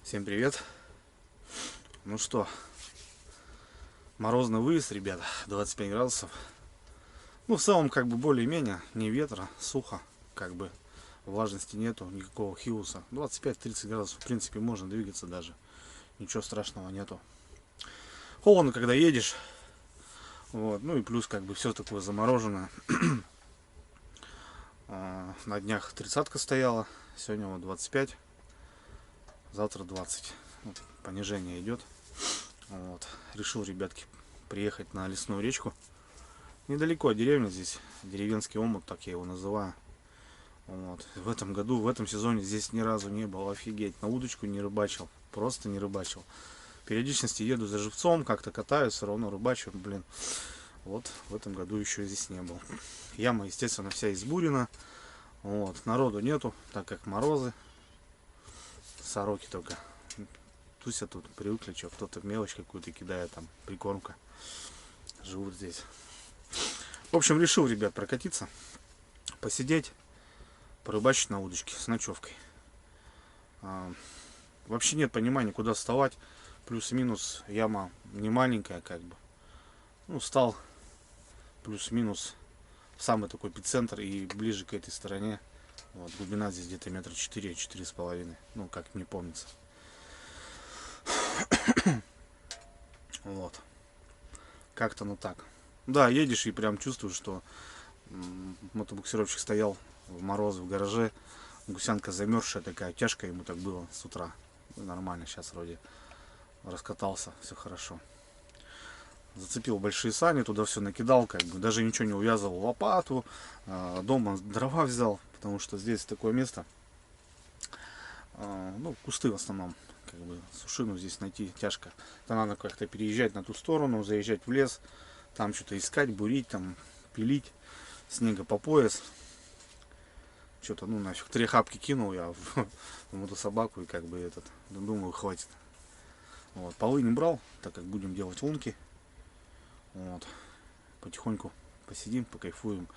Всем привет! Ну что, морозный выезд, ребята, 25 градусов. Ну, в целом, как бы более-менее, не ветра, сухо, как бы влажности нету, никакого хиуса. 25-30 градусов, в принципе, можно двигаться даже, ничего страшного нету. Холодно, когда едешь, вот, ну и плюс, как бы, все такое замороженное. На днях 30-ка стояла, сегодня вот 25, завтра 20. Вот, понижение идет. Вот. Решил, ребятки, приехать на лесную речку. Недалеко от деревни, здесь деревенский омут, так я его называю. Вот. В этом году, в этом сезоне здесь ни разу не был. Офигеть, на удочку не рыбачил. Просто не рыбачил. Периодичности еду за живцом, как-то катаюсь, все равно рыбачу. Блин, вот в этом году еще здесь не был. Яма, естественно, вся избурена. Вот. Народу нету, так как морозы. Сороки только тусят тут, привыкли, что кто-то мелочь какую-то кидает, там прикормка. Живут здесь. В общем, решил, ребят, прокатиться, посидеть, порыбачить на удочке с ночевкой. Вообще нет понимания, куда вставать. Плюс-минус яма не маленькая, как бы. Ну, встал плюс-минус в самый такой эпицентр и ближе к этой стороне. Вот, глубина здесь где-то метра 4-4,5. Ну, как мне помнится. Вот. Как-то ну так. Да, едешь и прям чувствуешь, что мотобуксировщик стоял в морозы в гараже. Гусянка замерзшая такая, тяжко ему так было с утра. Нормально, сейчас вроде раскатался, все хорошо. Зацепил большие сани, туда все накидал, как бы даже ничего не увязывал, лопату. Дома дрова взял, потому что здесь такое место. Ну, кусты в основном. Как бы сушину здесь найти тяжко. То надо как-то переезжать на ту сторону, заезжать в лес, там что-то искать, бурить, там пилить. Снега по пояс. Что-то, ну нафиг, 3 хапки кинул я в мотособаку и как бы этот, думаю, хватит. Вот, полы не брал, так как будем делать лунки. Вот, потихоньку посидим, покайфуем.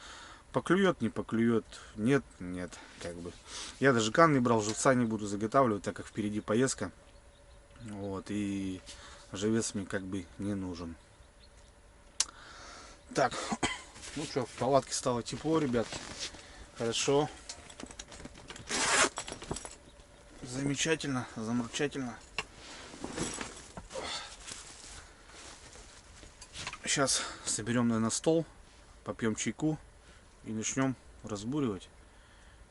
Поклюет, не поклюет, нет, как бы. Я даже кан не брал, живца не буду заготавливать, так как впереди поездка. Вот, и живец мне как бы не нужен. Так, ну что, в палатке стало тепло, ребят. Хорошо. Замечательно, замечательно. Сейчас соберем, наверное, стол, попьем чайку и начнем разбуривать.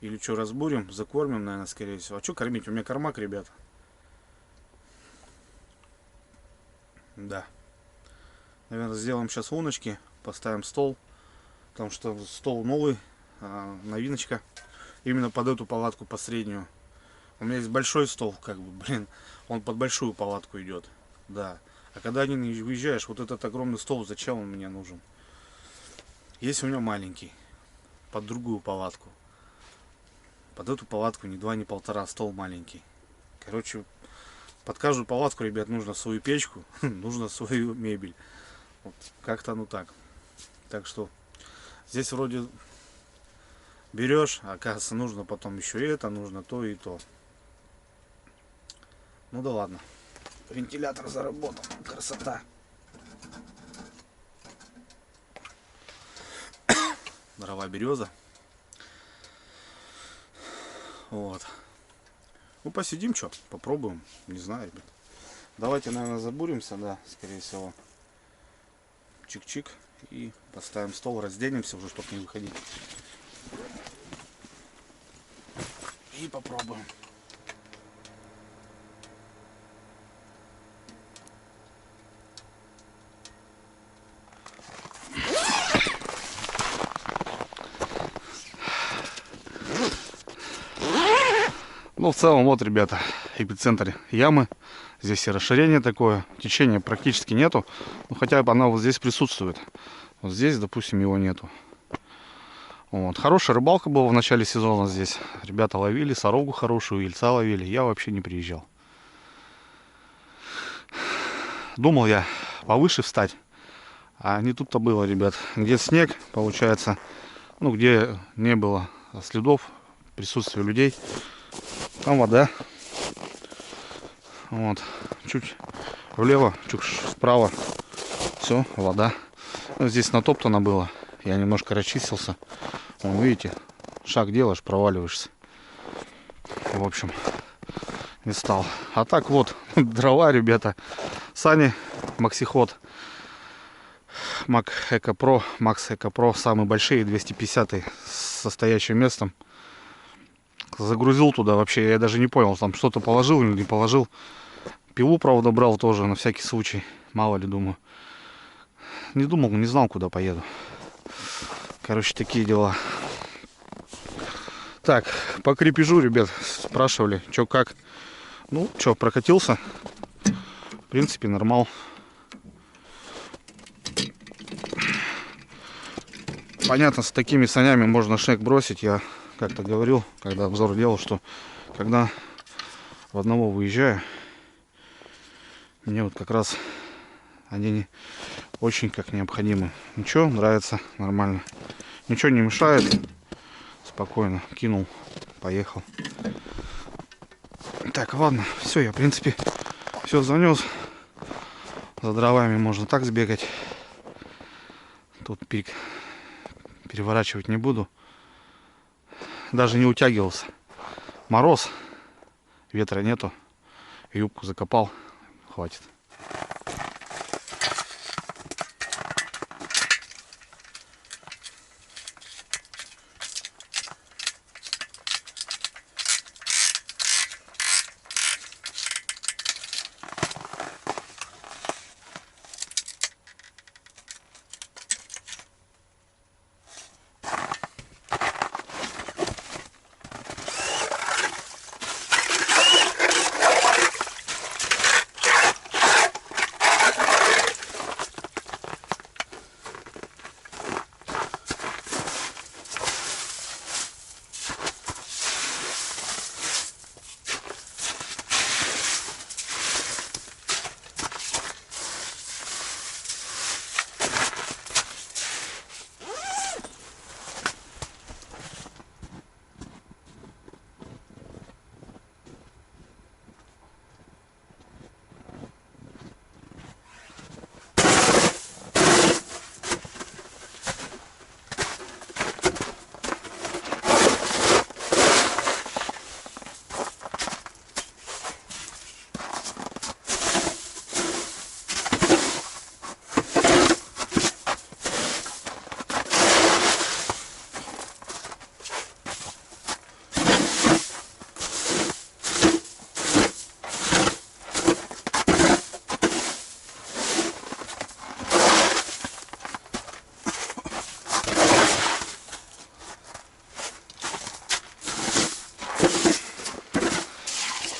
Или что, разбурим, закормим, наверное, скорее всего. А что кормить? У меня кормак, ребята. Да. Наверное, сделаем сейчас луночки, поставим стол. Потому что стол новый, новиночка. Именно под эту палатку, по среднюю. У меня есть большой стол, как бы, блин, он под большую палатку идет. Да. А когда один выезжаешь, вот этот огромный стол, зачем он мне нужен? Есть у меня маленький, под другую палатку. Под эту палатку ни 2, ни 1,5, стол маленький. Короче, под каждую палатку, ребят, нужно свою печку, нужно свою мебель. Вот, как-то ну так. Так что здесь вроде берешь, а оказывается нужно потом еще и это, нужно то и то. Ну да ладно. Вентилятор заработал. Красота. Дрова береза. Вот. Ну посидим, что, попробуем. Не знаю, ребят. Давайте, наверное, забуримся, да, скорее всего. Чик-чик. И поставим стол, разденемся уже, чтобы не выходить. И попробуем. Ну, в целом, вот, ребята, эпицентр ямы. Здесь и расширение такое, течения практически нету. Ну, хотя бы она вот здесь присутствует. Вот здесь, допустим, его нету. Вот. Хорошая рыбалка была в начале сезона здесь. Ребята ловили, сорогу хорошую, ильца ловили. Я вообще не приезжал. Думал я повыше встать. А не тут-то было, ребят. Где снег, получается, ну, где не было следов присутствия людей, там вода. Вот. Чуть влево, чуть справа. Все, вода. Ну, здесь натоптано было. Я немножко расчистился. Вон, видите, шаг делаешь, проваливаешься. В общем, не стал. А так вот, дрова, ребята. Сани, Максиход. Max Eco Pro, Max Eco Pro, самые большие, 250 с стоящим местом. Загрузил туда вообще, я даже не понял, там что-то положил или не положил. Пилу, правда, брал тоже на всякий случай, мало ли, думаю. Не думал, не знал, куда поеду. Короче, такие дела. Так, по крепежу, ребят, спрашивали, что как. Ну, что, прокатился. В принципе, нормал. Понятно, с такими санями можно шнек бросить. Я как-то говорил, когда обзор делал, что когда в одного выезжаю, мне вот как раз они не очень как необходимы. Ничего, нравится, нормально. Ничего не мешает. Спокойно кинул, поехал. Так, ладно, все, я в принципе все занес. За дровами можно так сбегать. Тут переворачивать не буду. Даже не утягивался. Мороз, ветра нету. Юбку закопал, хватит.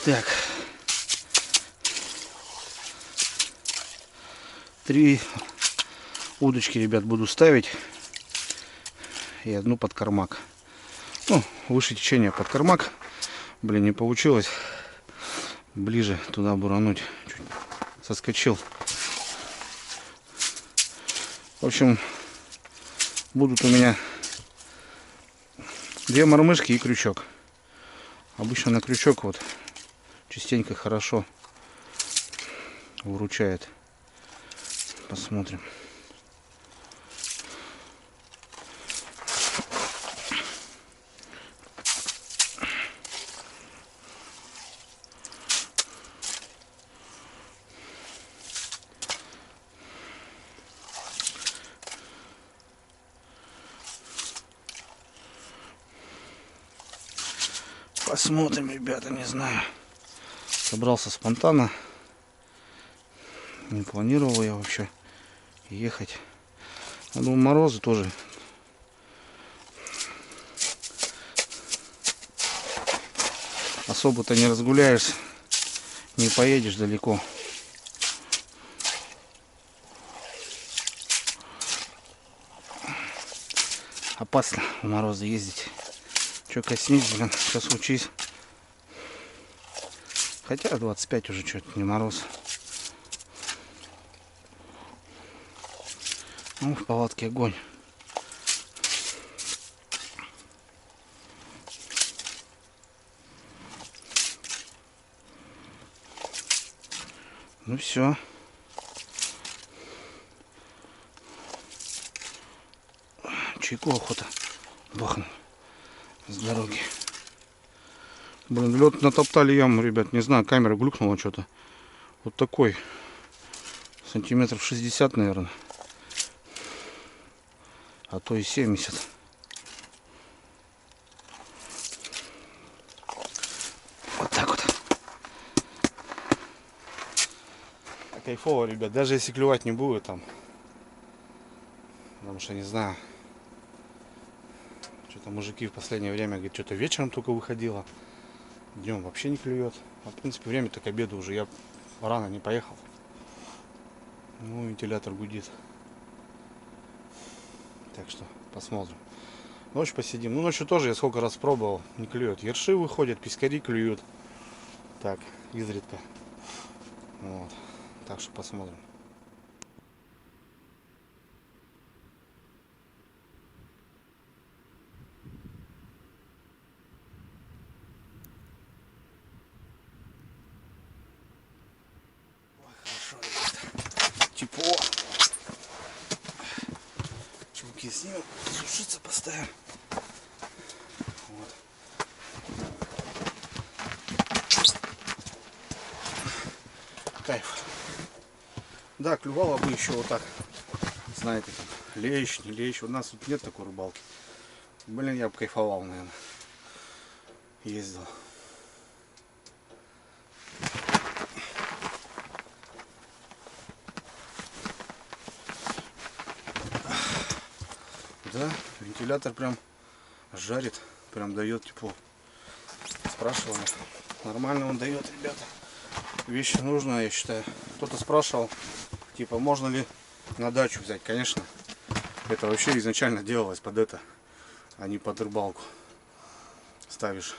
Так. 3 удочки, ребят, буду ставить. И одну под кормак. Ну, выше течения под кормак. Блин, не получилось. Ближе туда бурануть. Чуть соскочил. В общем, будут у меня 2 мормышки и крючок. Обычно на крючок вот частенько хорошо выручает. Посмотрим. Посмотрим, ребята, не знаю. Собрался спонтанно. Не планировал я вообще ехать. Я думаю, морозы тоже. Особо-то не разгуляешься. Не поедешь далеко. Опасно в морозы ездить. Че коснись, блин, что случись. Хотя 25 уже что-то не мороз. Ну, в палатке огонь. Ну все. Чайку охота бахнуть с дороги. Блин, лед натоптали яму, ребят. Не знаю, камера глюкнула что-то. Вот такой. Сантиметров 60, наверное. А то и 70. Вот так вот. Кайфово, ребят. Даже если клевать не будет там. Потому что не знаю. Что-то мужики в последнее время, говорят, что-то вечером только выходило. Днем вообще не клюет. А в принципе время-то к обеду уже. Я рано не поехал. Ну, вентилятор гудит. Так что посмотрим. Ночь посидим. Ну, ночью тоже я сколько раз пробовал. Не клюет. Ерши выходят, пескари клюют. Так, изредка. Вот. Так что посмотрим. Ой, хорошо, ребята. Тепло. Чулки снимем, сушиться поставим. Вот. Кайф. Да, клювало бы еще вот так. Знаете, там, лещ, не лещ. У нас тут нет такой рыбалки. Блин, я бы кайфовал, наверное. Ездил. Да, вентилятор прям жарит, прям дает тепло. Спрашивали. Нормально он дает, ребята. Вещь нужная, я считаю. Кто-то спрашивал, типа, можно ли на дачу взять. Конечно, это вообще изначально делалось под это, а не под рыбалку. Ставишь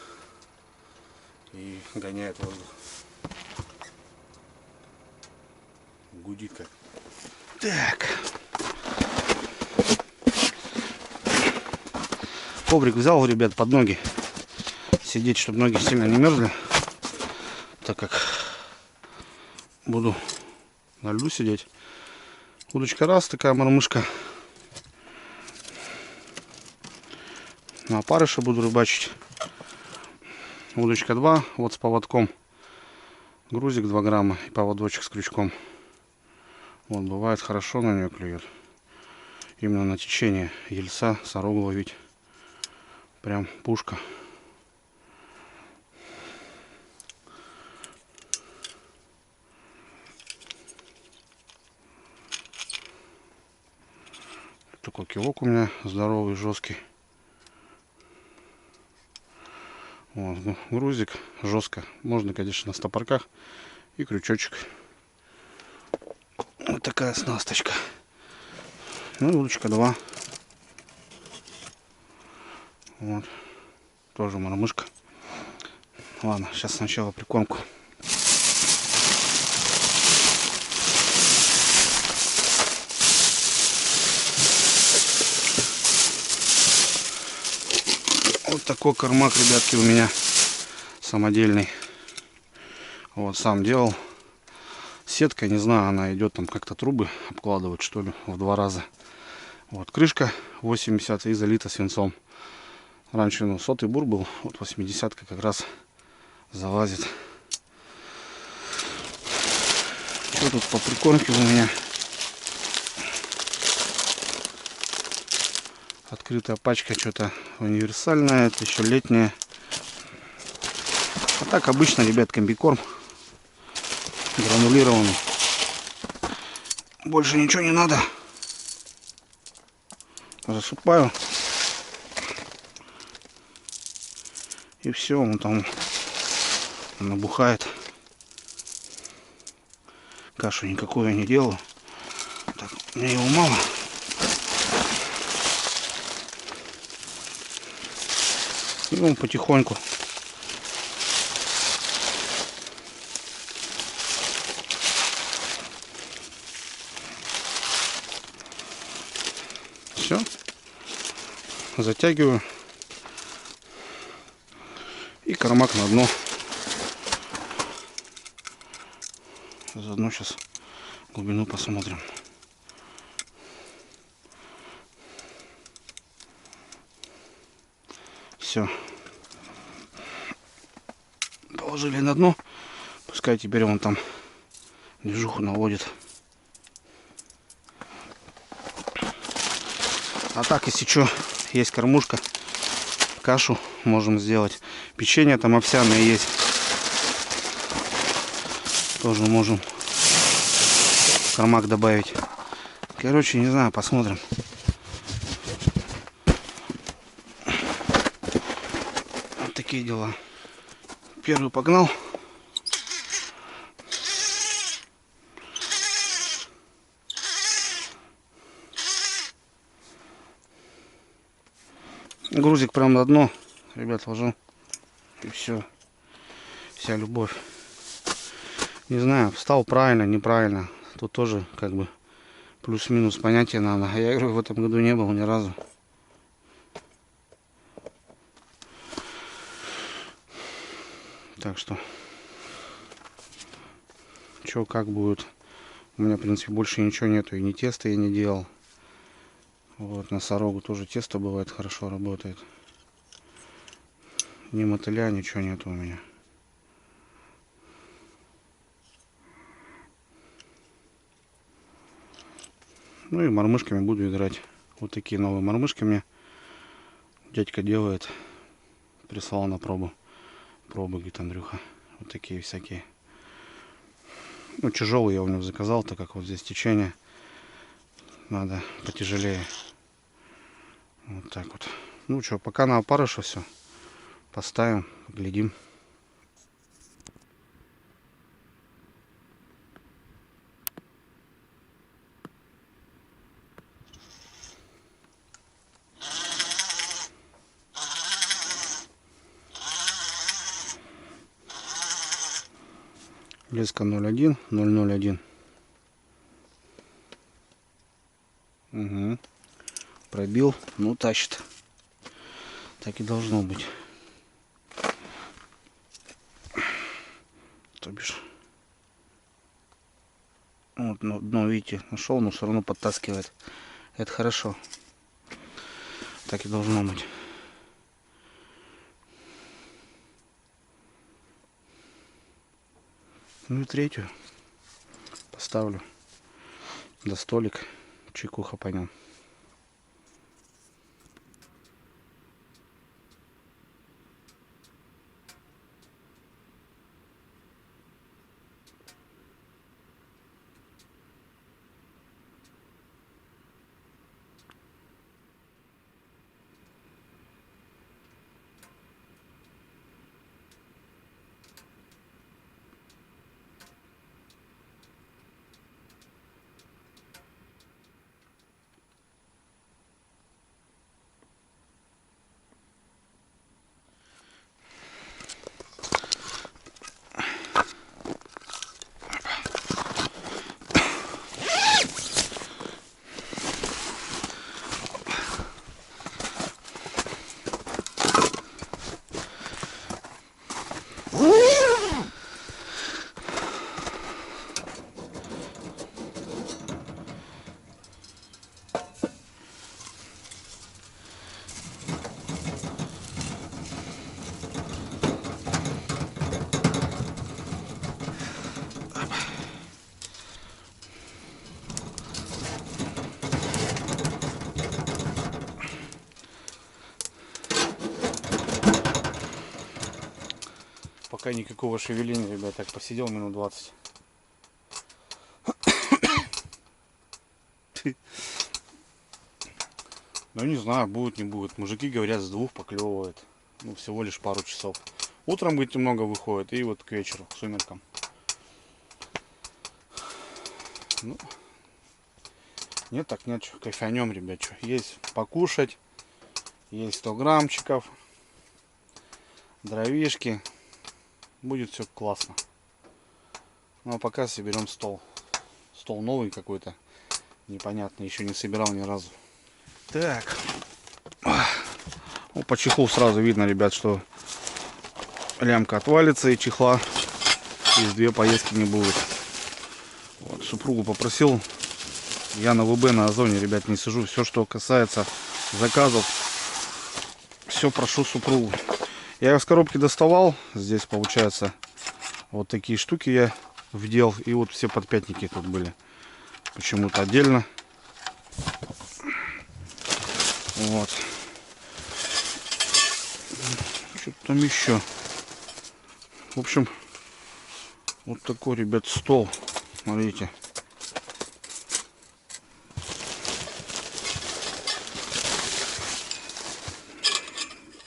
и гоняет воздух. Гудит как. Так. Коврик взял, ребят, под ноги. Сидеть, чтобы ноги сильно не мерзли. Так как буду на льду сидеть. Удочка раз, такая мормышка. На опарыша буду рыбачить. Удочка 2, вот с поводком. Грузик 2 грамма и поводочек с крючком. Вот, бывает хорошо на нее клюет. Именно на течение ельца, сорогу ловить. Прям пушка. Такой кивок у меня здоровый, жесткий. Вот, грузик жестко. Можно, конечно, на стопорках и крючочек. Вот такая снасточка. Ну и удочка 2. Вот. Тоже мормышка. Ладно, сейчас сначала прикормку. Вот такой кормак, ребятки, у меня самодельный. Вот, сам делал. Сетка, не знаю, она идет там как-то трубы обкладывать, что ли, в 2 раза. Вот, крышка 80 и залита свинцом. Раньше, ну, 100-й бур был, вот 80-ка как раз залазит. Что тут по прикормке у меня? Открытая пачка, что-то универсальная, это еще летняя. А так обычно, ребят, комбикорм гранулированный. Больше ничего не надо. Засыпаю. И все, он там набухает. Кашу никакую я не делаю. Так, мне его мало. И он потихоньку. Все. Затягиваю. И кормак на дно. Заодно сейчас глубину посмотрим. Все. Положили на дно. Пускай теперь он там движуху наводит. А так, если что, есть кормушка. Кашу можем сделать. Печенье там овсяное есть. Тоже можем в кормак добавить. Короче, не знаю, посмотрим. Вот такие дела. Первый погнал. Грузик прям на дно. Ребят, ложу. И все. Вся любовь. Не знаю, встал правильно, неправильно. Тут тоже как бы плюс-минус понятие надо. А я говорю, в этом году не был ни разу. Так что, как будет. У меня, в принципе, больше ничего нету. И ни теста я не делал. Вот, носорогу тоже тесто бывает хорошо работает. Ни мотыля, ничего нету у меня. Ну и мормышками буду играть. Вот такие новые мормышки мне дядька делает. Прислал на пробу. Пробы, говорит, Андрюха. Вот такие всякие. Ну, тяжелые я у него заказал, так как вот здесь течение. Надо потяжелее. Вот так вот. Ну что, пока на опарыша все. Поставим, глядим. Леска 0,1, 0,01. Угу. Пробил, ну тащит. Так и должно быть. То бишь. Вот дно, видите, нашел, но все равно подтаскивает. Это хорошо. Так и должно быть. Ну и третью поставлю. Да столик. Чайкуха по нем. Пока никакого шевеления, ребят, так посидел минут 20. Ну не знаю, будет, не будет. Мужики говорят, с 2 поклевывает. Ну, всего лишь пару часов. Утром, говорит, много выходит, и вот к вечеру, к сумеркам. Ну, нет, так нет, что, кайфанем, ребят, что. Есть покушать, есть 100 граммчиков, дровишки. Будет все классно. Ну а пока соберем стол. Стол новый какой-то. Непонятно, еще не собирал ни разу. Так. Ну, по чехлу сразу видно, ребят, что лямка отвалится и чехла. Из 2 поездки не будет. Вот, супругу попросил. Я на ВБ, на Озоне, ребят, не сижу. Все, что касается заказов, все прошу супругу. Я из коробки доставал. Здесь, получается, вот такие штуки я вдел. И вот все подпятники тут были. Почему-то отдельно. Вот. Что-то там еще. В общем, вот такой, ребят, стол. Смотрите.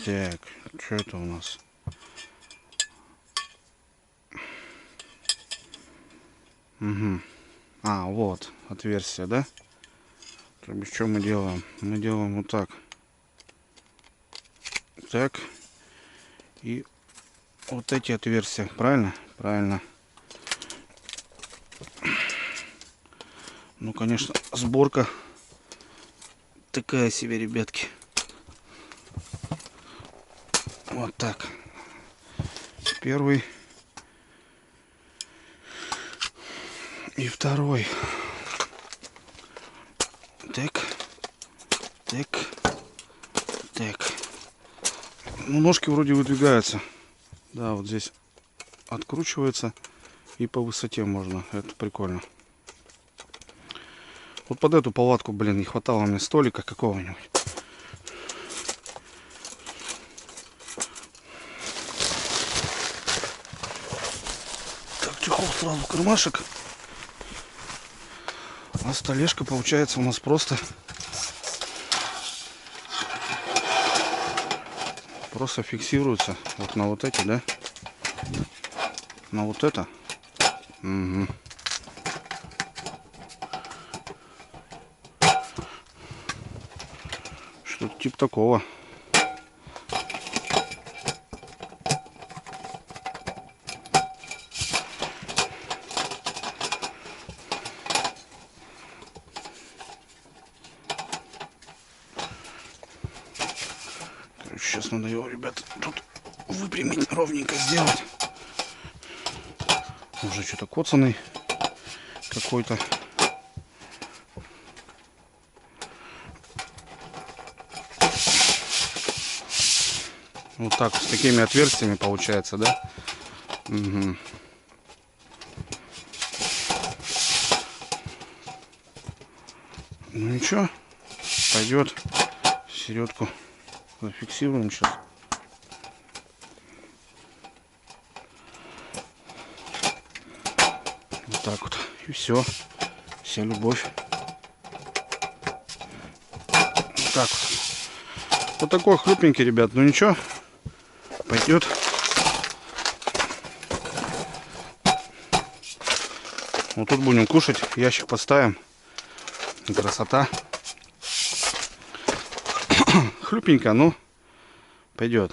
Так, что это у нас? Угу. А, вот, отверстие, да? То есть, что мы делаем? Мы делаем вот так. Так. И вот эти отверстия, правильно? Правильно. Ну, конечно, сборка такая себе, ребятки. Вот так. Первый. И второй. Так. Так. Так. Ну, ножки вроде выдвигаются. Да, вот здесь откручивается. И по высоте можно. Это прикольно. Вот под эту палатку, блин, не хватало мне столика какого-нибудь. Так, чехол сразу в кармашек. А столешка получается у нас просто фиксируется вот на вот эти, да? На вот это. Угу. Что-то типа такого. Сейчас надо его, ребят, тут выпрямить, ровненько сделать. Уже что-то коцанный какой-то. Вот так, с такими отверстиями получается, да? Угу. Ну ничего, пойдет. Середку зафиксируем сейчас. Вот так вот. И все. Вся любовь. Вот так вот. Вот такой хлюпенький, ребят. Ну ничего. Пойдет. Вот тут будем кушать. Ящик поставим. Красота. Хлюпенько, ну пойдет.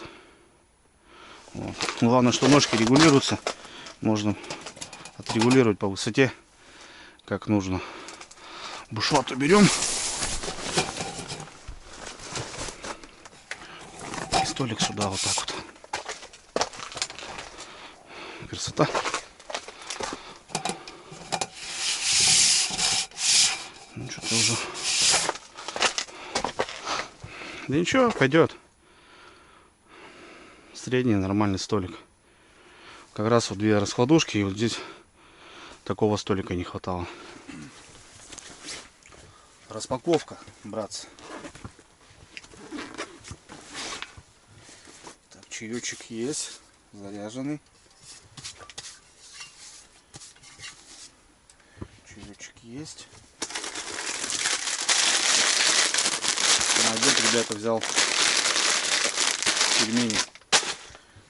Вот. Главное, что ножки регулируются. Можно отрегулировать по высоте, как нужно. Бушлат уберем. И столик сюда вот так вот. Красота. Ну, что-то уже. Да ничего, пойдет. Средний нормальный столик. Как раз вот две раскладушки, и вот здесь такого столика не хватало. Распаковка, братцы. Так, чаечек есть, заряженный. Чаечек есть. На обед, ребята, взял пельмени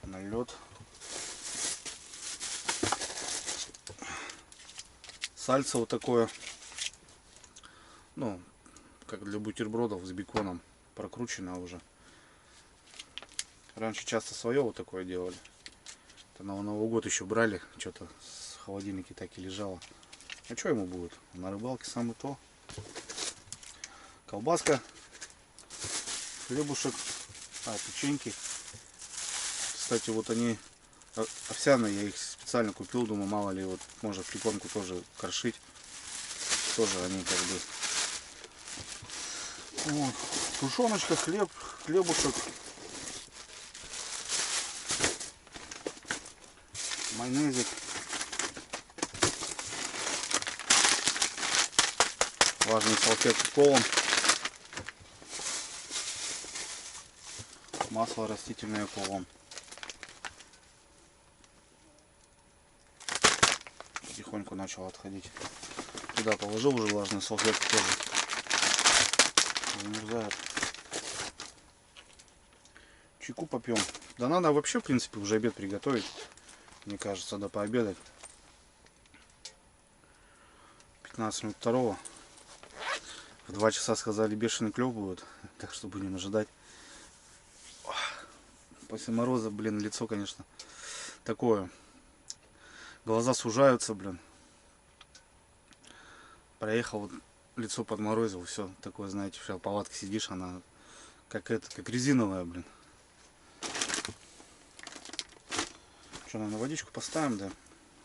на лед. Сальце вот такое. Ну, как для бутербродов с беконом. Прокручено уже. Раньше часто свое вот такое делали. Это на Новый год еще брали. Что-то в холодильнике так и лежало. А что ему будет? На рыбалке самое то. Колбаска. Хлебушек. Печеньки. Кстати, вот они овсяные. Я их специально купил, думаю, мало ли, вот можно прикормку тоже крошить. Тоже они как бы... Вот. Тушеночка, хлебушек. Майонезик. Влажные салфетки колом. Масло растительное колом. Потихоньку начал отходить. Туда положил уже влажные салфетки тоже. Замерзают. Чайку попьем. Да надо вообще, в принципе, уже обед приготовить. Мне кажется, надо пообедать. 15 минут второго. В 2 часа сказали, бешеный клев будет. Так что будем ожидать. После мороза, блин, лицо, конечно, такое. Глаза сужаются, блин. Проехал, вот, лицо подморозил, все такое, знаете, в палатке сидишь, она как резиновая, блин. Что, наверное, водичку поставим, да?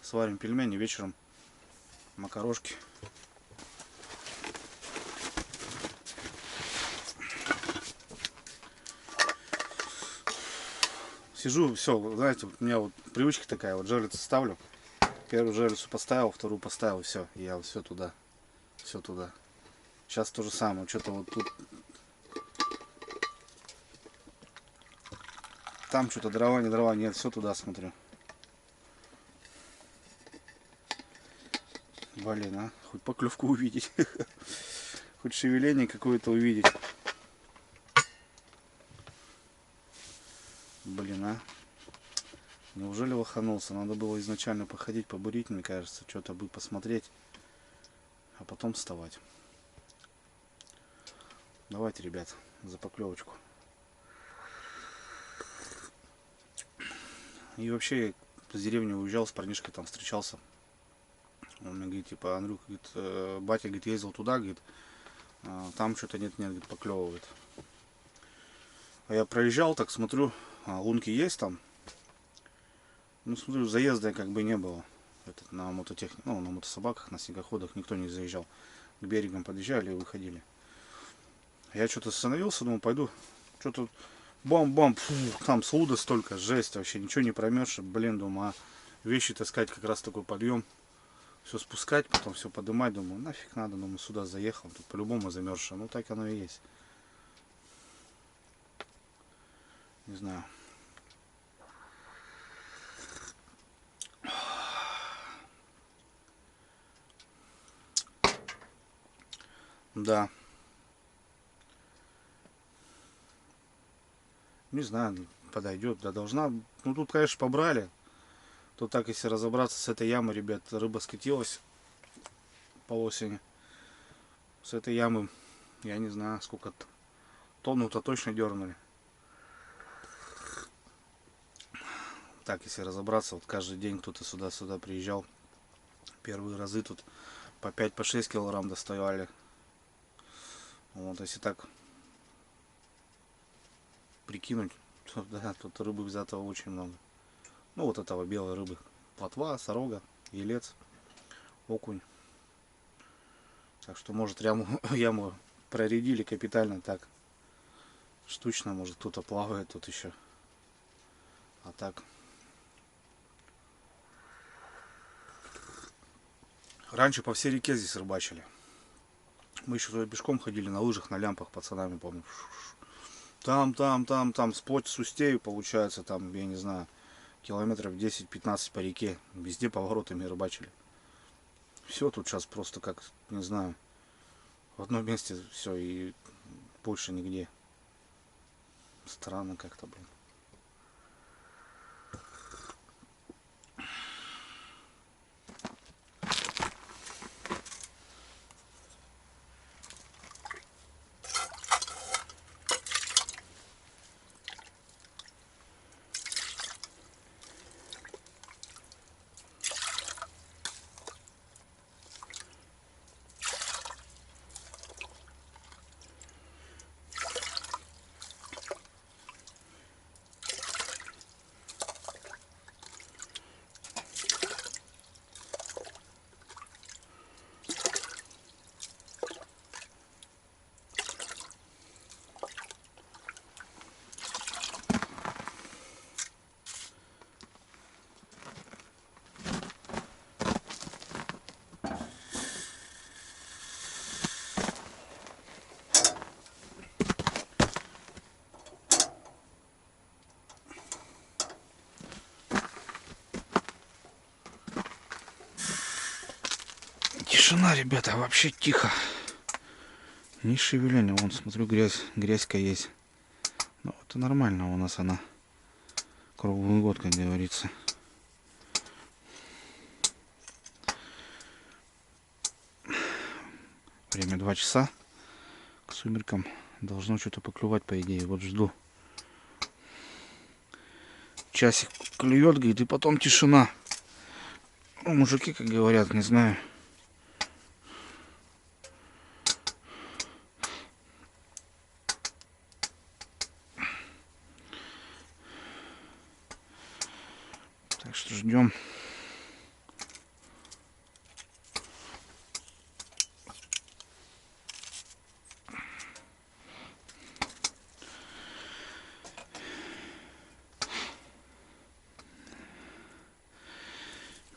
Сварим пельмени вечером, макарошки. Сижу, все, знаете, у меня вот привычка такая, вот жерлицу ставлю. Первую жерлицу поставил, вторую поставил, все, я все туда. Все туда. Сейчас то же самое. Что-то вот тут. Там что-то дрова, не дрова, нет, все туда смотрю. Блин, а? Хоть поклевку увидеть. Хоть шевеление какое-то увидеть. Блин, а? Неужели лоханулся? Надо было изначально походить, побурить, мне кажется, что-то бы посмотреть. А потом вставать. Давайте, ребят, за поклевочку. И вообще, с деревни уезжал, с парнишкой там встречался. Он мне говорит, типа, Андрюх, говорит, батя, говорит, ездил туда, говорит, там что-то нет-нет, говорит, поклевывает. А я проезжал, так смотрю, лунки есть там. Ну, смотрю, заезда как бы не было. На мототехнике, ну, на мотособаках, на снегоходах никто не заезжал. К берегам подъезжали и выходили. Я что-то остановился, думал, пойду. Что-то бам-бам, там слуда столько, жесть, вообще ничего не промерзши. Блин, думаю, вещи таскать как раз такой подъем. Все спускать, потом все поднимать, думаю, нафиг надо, думаю, сюда заехал, тут по-любому замерзшее. Ну, так оно и есть. Не знаю. Да. Не знаю, подойдет, да должна. Ну, тут, конечно, побрали. Тут так, если разобраться с этой ямы, ребят, рыба скатилась по осени. С этой ямы, я не знаю, сколько-то. Тонну-то точно дернули. Так, если разобраться, вот каждый день кто-то сюда приезжал. Первые разы тут по 5-6 килограмм доставали. Вот, если так прикинуть, то, да, тут рыбы взятого очень много. Ну, вот этого белой рыбы. Плотва, сорога, елец, окунь. Так что, может, яму проредили капитально так. Штучно, может, кто-то плавает тут еще. А так. Раньше по всей реке здесь рыбачили. Мы еще туда пешком ходили на лыжах, на лямпах, пацанами, помню. Там, сплоть с Устею, получается, там, я не знаю, километров 10-15 по реке. Везде поворотами рыбачили. Все тут сейчас просто как, не знаю, в одном месте все и больше нигде. Странно как-то, блин. Тишина, ребята, вообще тихо. Ни шевеления. Вон, смотрю, грязька есть. Ну, это нормально у нас она. Круглый год, как говорится. Время 2 часа. К сумеркам должно что-то поклевать, по идее. Вот жду. Часик клюет, говорит, и потом тишина. Ну, мужики, как говорят, не знаю. Так что ждем.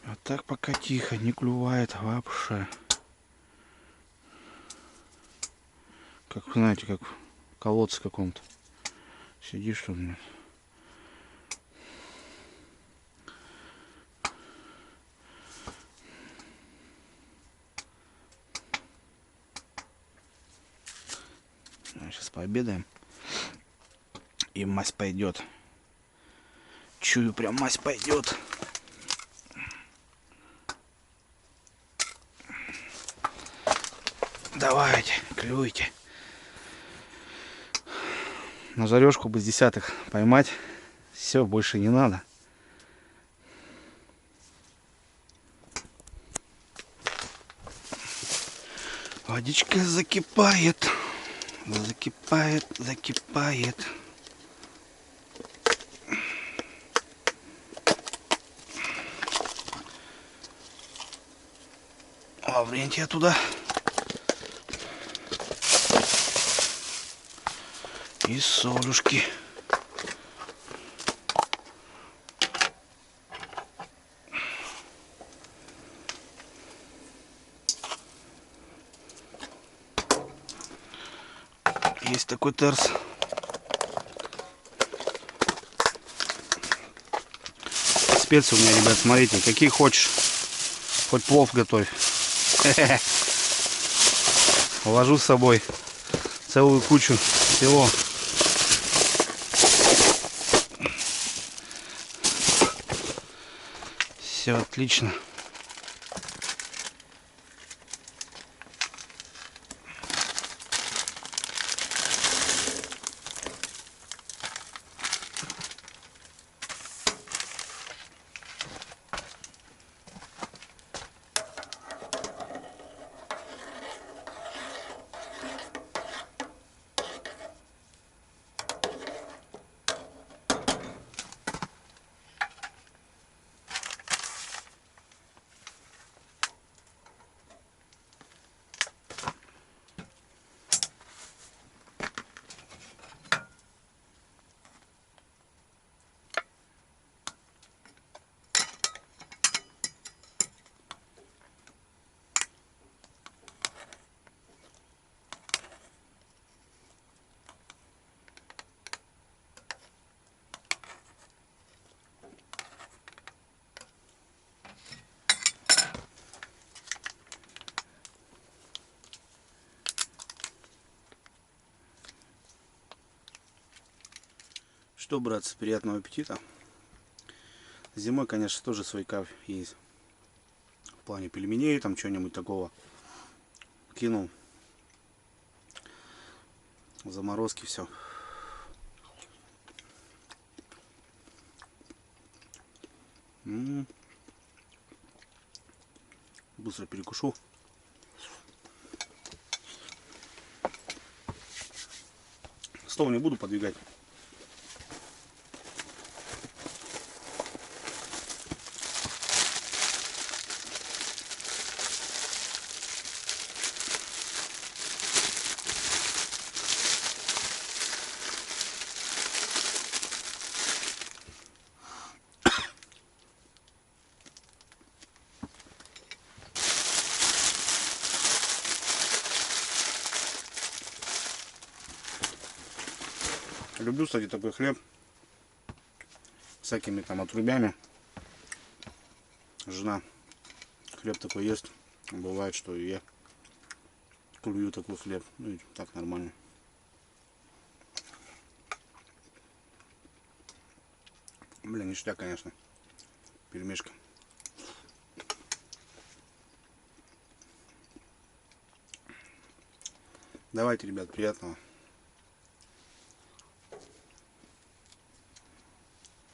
Вот так пока тихо, не клювает вообще. Как, знаете, как в колодце каком-то. Сидишь, что ли? Сейчас пообедаем. И мазь пойдет. Чую, прям мазь пойдет. Давайте, клюйте. На жарежку бы с десятых поймать. Все, больше не надо. Водичка закипает. Закипает, закипает. Лаврентия туда. И солюшки. Есть такой терс. Специи у меня, ребят, смотрите, какие хочешь. Хоть плов готовь. Вожу с собой целую кучу всего. Все отлично. Что, братцы, приятного аппетита. Зимой, конечно, тоже свой кайф есть. В плане пельменей, там что-нибудь такого. Кинул. Заморозки, все. Быстро перекушу. Стол не буду подвигать. Люблю, кстати, такой хлеб всякими там отрубями. Жена хлеб такой ест, Бывает, что и я клюю такой хлеб. Ну и так нормально. Блин, ништяк, конечно. Пельмешка. Давайте, ребят, приятного.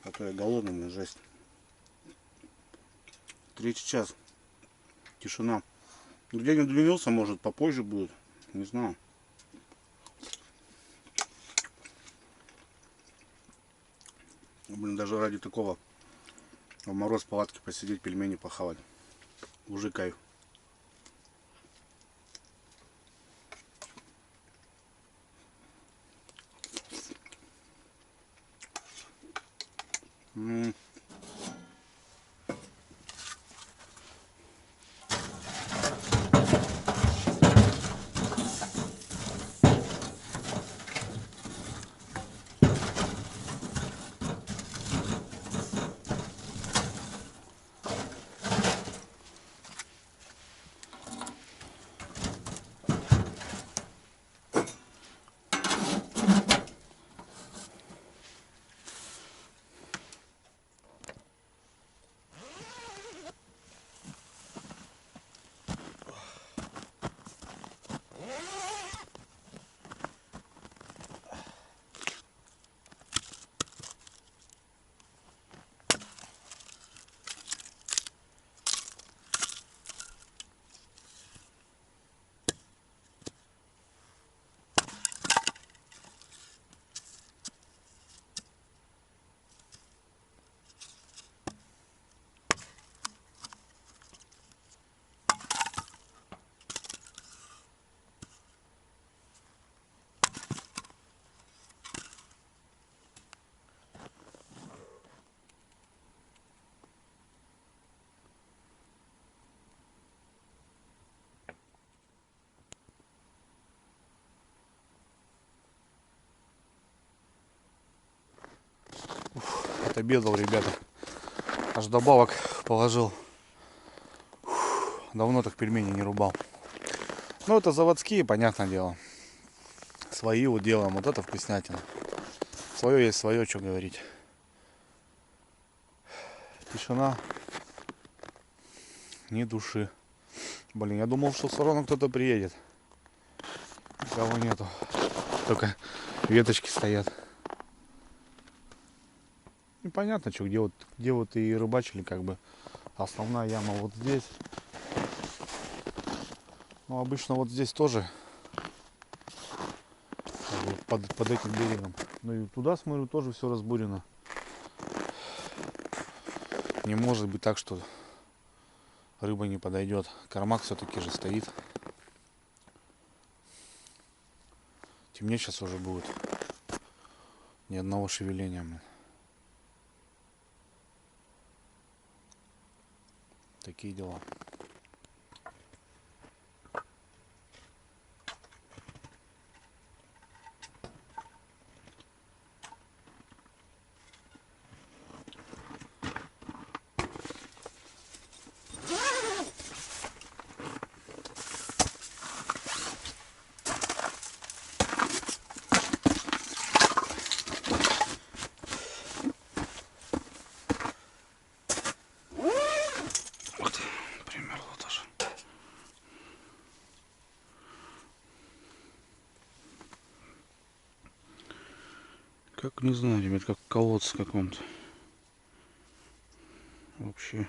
А то я голодный, мне жесть. 3-й час. Тишина. День удлинился, может, попозже будет. Не знаю. Блин, даже ради такого в мороз в палатке посидеть, пельмени похавать. Уже кайф. Отобедал, ребята. Аж добавок положил. Давно так пельмени не рубал. Ну, это заводские, понятное дело. Свои вот делаем. Вот это вкуснятина. Свое есть свое, что говорить. Тишина. Ни души. Блин, я думал, что все равно кто-то приедет. Никого нету. Только веточки стоят. Непонятно, что, где вот и рыбачили, как бы. Основная яма вот здесь. Ну, обычно вот здесь тоже. Как бы под этим берегом. Ну и туда, смотрю, тоже все разбурено. Не может быть так, что рыба не подойдет. Кармак все-таки же стоит. Темнее сейчас уже будет. Ни одного шевеления. Такие дела. Вот, примерно тоже. Как, не знаю, ребят, как колодец каком-то. Вообще.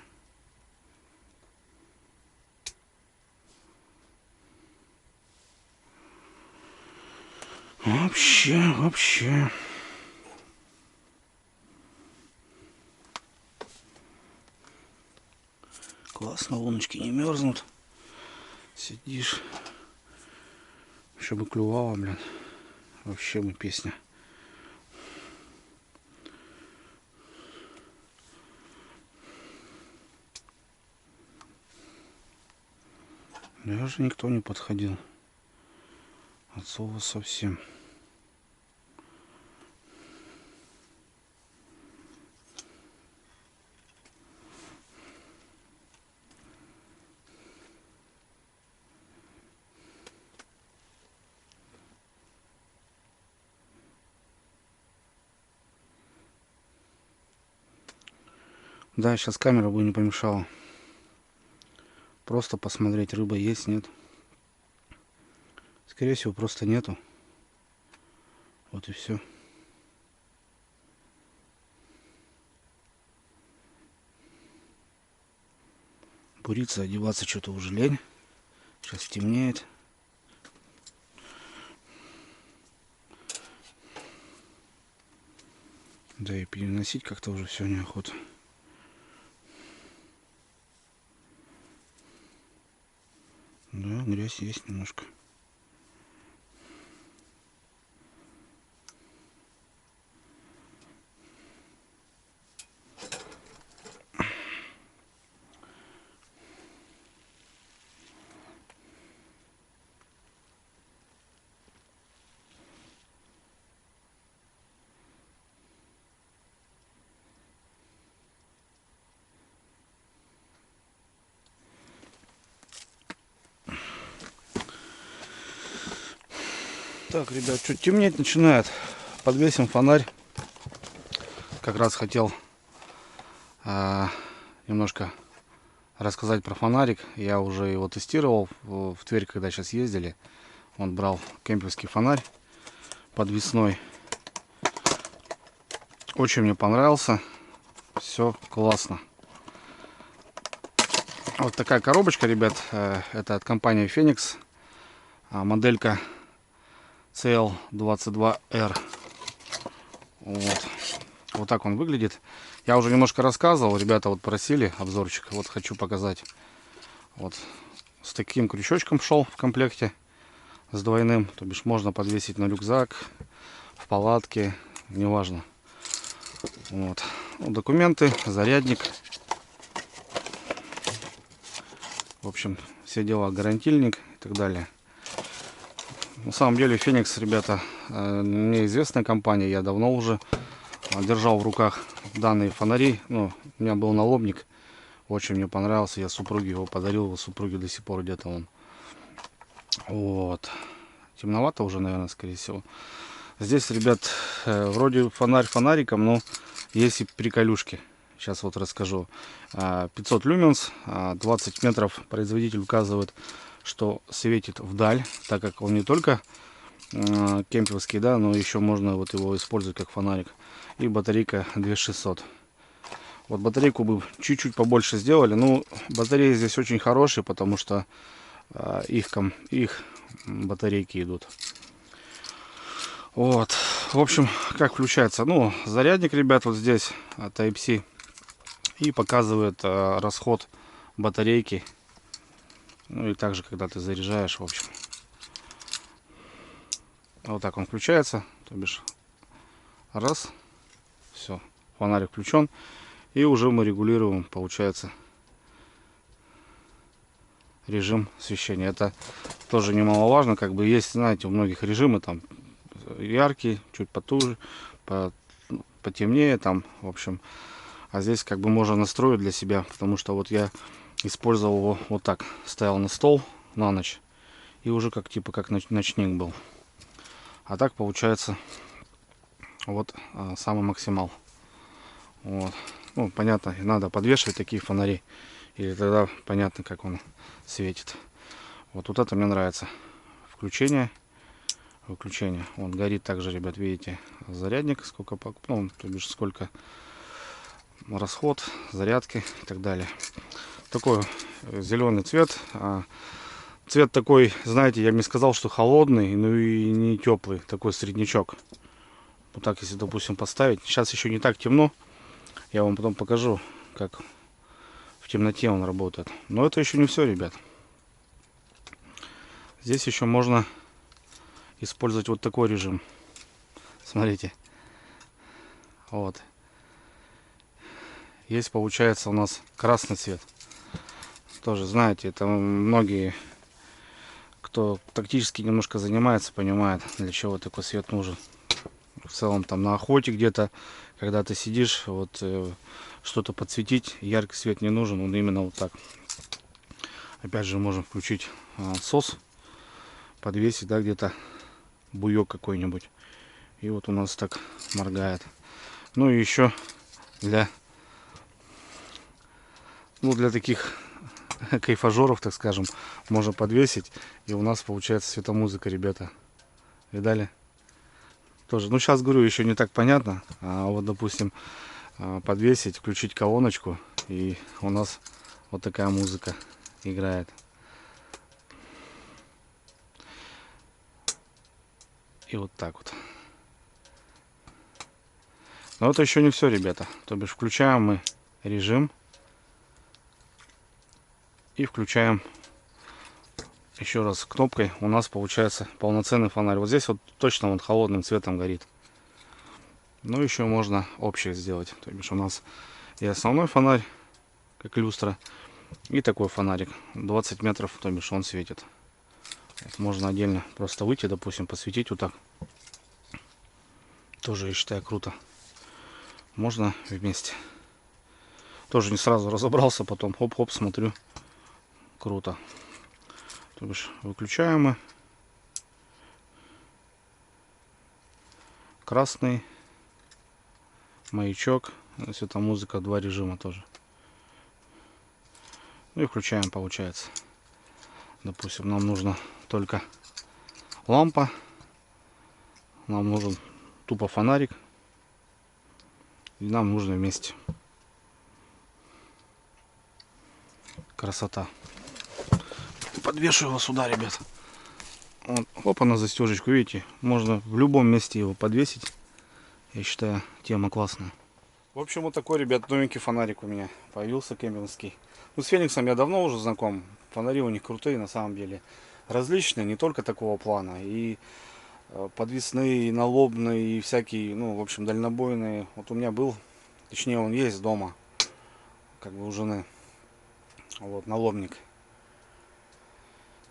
Вообще. Классно, луночки не мерзнут. Сидишь. Еще бы клювало, блин. Вообще бы песня. Даже никто не подходил. От слова совсем. Да, сейчас камера бы не помешала. Просто посмотреть, рыба есть, нет. Скорее всего, просто нету. Вот и все. Буриться, одеваться что-то уже лень. Сейчас темнеет. Да и переносить как-то уже все неохота. Да, грязь есть немножко. Так, ребят, чуть темнеть начинает. Подвесим фонарь. Как раз хотел немножко рассказать про фонарик. Я уже его тестировал в Тверь, когда сейчас ездили. Он брал кемперский фонарь подвесной. Очень мне понравился. Все классно. Вот такая коробочка, ребят. Это от компании Phoenix. Моделька CL22R. Вот так он выглядит. Я уже немножко рассказывал. Ребята вот просили обзорчик. Вот хочу показать. Вот с таким крючочком шел в комплекте. С двойным. То бишь можно подвесить на рюкзак, в палатке. Неважно. Вот. Документы, зарядник. В общем, все дела, гарантийник и так далее. На самом деле Phoenix, ребята, мне известная компания. Я давно уже держал в руках данные фонари. Ну, у меня был налобник. Очень мне понравился. Я супруге его подарил. Его супруге до сих пор где-то он. Вот. Темновато уже, наверное, скорее всего. Здесь, ребят, вроде фонарь фонариком, но есть и приколюшки. Сейчас вот расскажу. 500 люменс, 20 метров. Производитель указывает, что светит вдаль, так как он не только кемперский, да, но еще можно вот его использовать как фонарик. И батарейка 2600. Вот батарейку бы чуть-чуть побольше сделали. Ну, батареи здесь очень хорошие, потому что их батарейки идут. Вот. В общем, как включается? Ну, зарядник, ребят, вот здесь Type-C. И показывает расход батарейки. Ну и также, когда ты заряжаешь, в общем. Вот так он включается. То бишь, раз. Все, фонарик включен. И уже мы регулируем, получается, режим освещения. Это тоже немаловажно. Как бы есть, знаете, у многих режимы там яркий, чуть потуже, потемнее там, в общем. А здесь как бы можно настроить для себя, потому что вот я использовал его вот так, ставил на стол на ночь и уже как типа как ночник был. А так получается вот самый максимал. Вот. Ну, понятно, надо подвешивать такие фонари, и тогда понятно, как он светит. Вот это мне нравится. Включение, выключение. Он горит также, ребят, видите, зарядник, сколько, ну, то бишь сколько расход, зарядки и так далее. Такой зеленый цвет. Цвет такой, знаете, я бы не сказал, что холодный, ну и не теплый, такой среднячок. Вот так, если, допустим, поставить. Сейчас еще не так темно. Я вам потом покажу, как в темноте он работает. Но это еще не все, ребят. Здесь еще можно использовать вот такой режим. Смотрите. Вот. Есть, получается, у нас красный цвет. Тоже, знаете, это многие, кто тактически немножко занимается, понимает, для чего такой цвет нужен. В целом, там на охоте где-то, когда ты сидишь, вот что-то подсветить, яркий свет не нужен, он именно вот так. Опять же, можем включить сос, подвесить, да, где-то буек какой-нибудь. И вот у нас так моргает. Ну и еще для ну, для таких кайфажеров, так скажем, можно подвесить. И у нас получается светомузыка, ребята. Видали? Тоже. Ну, сейчас говорю, еще не так понятно. А вот, допустим, подвесить, включить колоночку, и у нас вот такая музыка играет. И вот так вот. Но это еще не все, ребята. То бишь включаем мы режим и включаем еще раз кнопкой. У нас получается полноценный фонарь. Вот здесь вот точно он холодным цветом горит. Ну, еще можно общее сделать. То бишь у нас и основной фонарь, как люстра, и такой фонарик 20 метров, то бишь он светит. Вот можно отдельно просто выйти, допустим, посветить вот так. Тоже, я считаю, круто. Можно вместе. Тоже не сразу разобрался, потом хоп-хоп, смотрю. Круто. То бишь выключаем мы. Красный. Маячок. Светомузыка, два режима тоже. Ну и включаем, получается. Допустим, нам нужно только лампа. Нам нужен тупо фонарик. И нам нужно вместе. Красота. Подвешу его сюда, ребят. Вот, опа, на застежечку, видите, можно в любом месте его подвесить. Я считаю, тема классная. В общем, вот такой, ребят, новенький фонарик у меня появился, кемеровский. Ну, с Фениксом я давно уже знаком. Фонари у них крутые, на самом деле. Различные, не только такого плана. И подвесные, и налобные, и всякие, ну, в общем, дальнобойные. Вот у меня был, точнее, он есть дома, как бы у жены. Вот, налобник.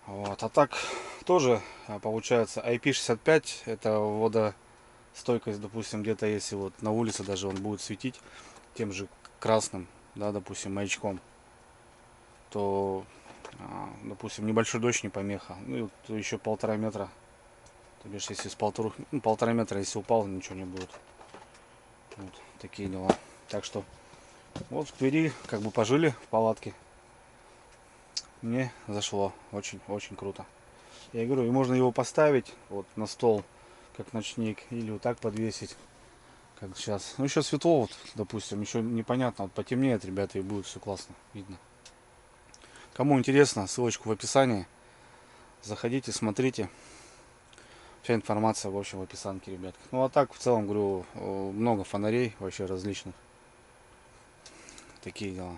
Вот, а так тоже получается IP65, это водостойкость, допустим, где-то если вот на улице даже он будет светить тем же красным, да, допустим, маячком, то, допустим, небольшой дождь не помеха. Ну и вот еще 1,5 метра, то бишь если с 1,5 метра, если упал, ничего не будет. Вот такие дела. Так что вот в Твери как бы пожили в палатке. Мне зашло очень круто. Я говорю, и можно его поставить вот на стол, как ночник, или вот так подвесить, как сейчас. Ну, еще светло, вот, допустим, еще непонятно, вот потемнеет, ребята, и будет все классно видно. Кому интересно, ссылочку в описании. Заходите, смотрите. Вся информация, в общем, в описании, ребят. Ну, а так, в целом, говорю, много фонарей вообще различных. Такие дела.